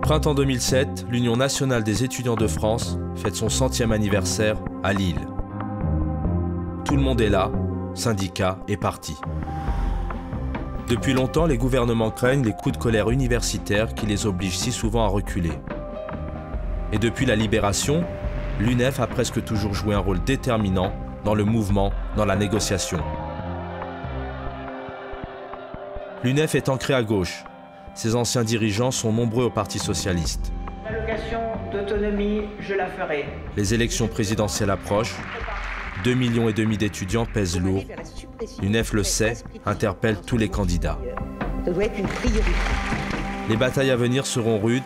printemps 2007, l'Union nationale des étudiants de France fête son 100e anniversaire à Lille. Tout le monde est là, syndicats et partis. Depuis longtemps, les gouvernements craignent les coups de colère universitaires qui les obligent si souvent à reculer. Et depuis la libération, l'UNEF a presque toujours joué un rôle déterminant dans le mouvement, dans la négociation. L'UNEF est ancrée à gauche. Ses anciens dirigeants sont nombreux au Parti socialiste. L'allocation d'autonomie, je la ferai. Les élections présidentielles approchent. 2,5 millions d'étudiants pèsent lourd. L'UNEF le sait, interpelle tous les candidats. Ça doit être une priorité. Les batailles à venir seront rudes,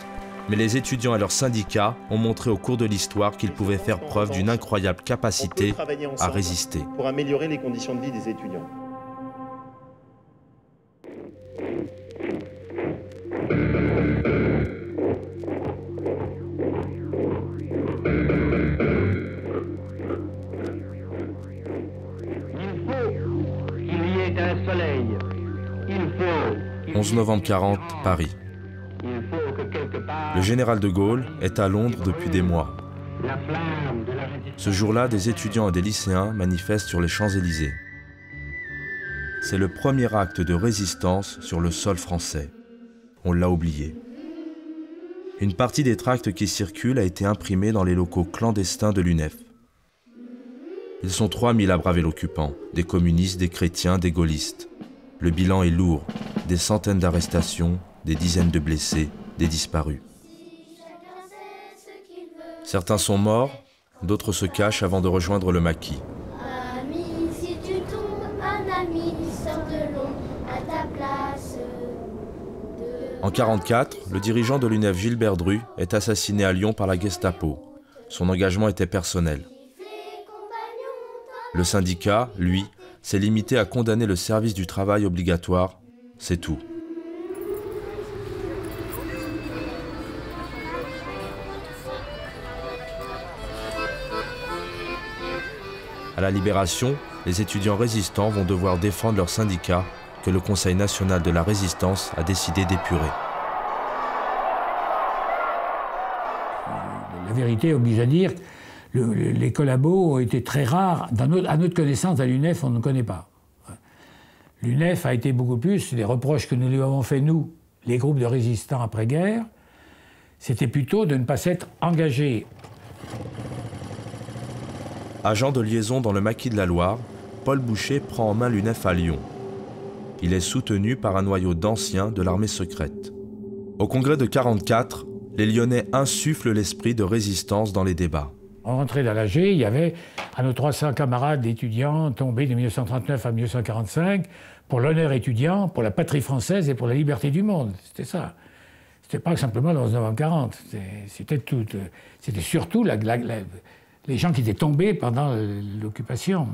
mais les étudiants et leurs syndicats ont montré au cours de l'histoire qu'ils pouvaient faire preuve d'une incroyable capacité à résister. Pour améliorer les conditions de vie des étudiants. Il faut qu'il y ait un soleil. 11 novembre 40, Paris. Il faut que quelque part Le général de Gaulle est à Londres depuis des mois. la flamme de la résistance. Ce jour-là, des étudiants et des lycéens manifestent sur les Champs-Élysées. C'est le premier acte de résistance sur le sol français. On l'a oublié. Une partie des tracts qui circulent a été imprimée dans les locaux clandestins de l'UNEF. Ils sont 3000 à braver l'occupant, des communistes, des chrétiens, des gaullistes. Le bilan est lourd, des centaines d'arrestations, des dizaines de blessés, des disparus. Certains sont morts, d'autres se cachent avant de rejoindre le maquis. Ami, si tu tombes, un ami sort de l'ombre à ta place. En 1944, le dirigeant de l'UNEF Gilbert Dru est assassiné à Lyon par la Gestapo. Son engagement était personnel. Le syndicat, lui, s'est limité à condamner le service du travail obligatoire. C'est tout. À la Libération, les étudiants résistants vont devoir défendre leur syndicat que le Conseil national de la résistance a décidé d'épurer. La vérité oblige à dire que les collabos ont été très rares. À notre connaissance, à l'UNEF, on ne connaît pas. L'UNEF a été beaucoup plus, les reproches que nous lui avons fait, nous, les groupes de résistants après-guerre, c'était plutôt de ne pas s'être engagés. Agent de liaison dans le maquis de la Loire, Paul Boucher prend en main l'UNEF à Lyon. Il est soutenu par un noyau d'anciens de l'armée secrète. Au congrès de 1944, les Lyonnais insufflent l'esprit de résistance dans les débats. On rentrait dans l'AG, il y avait à nos 300 camarades étudiants tombés de 1939 à 1945 pour l'honneur étudiant, pour la patrie française et pour la liberté du monde. C'était ça. C'était pas simplement le 11 novembre 40. C'était tout. C'était surtout les gens qui étaient tombés pendant l'occupation.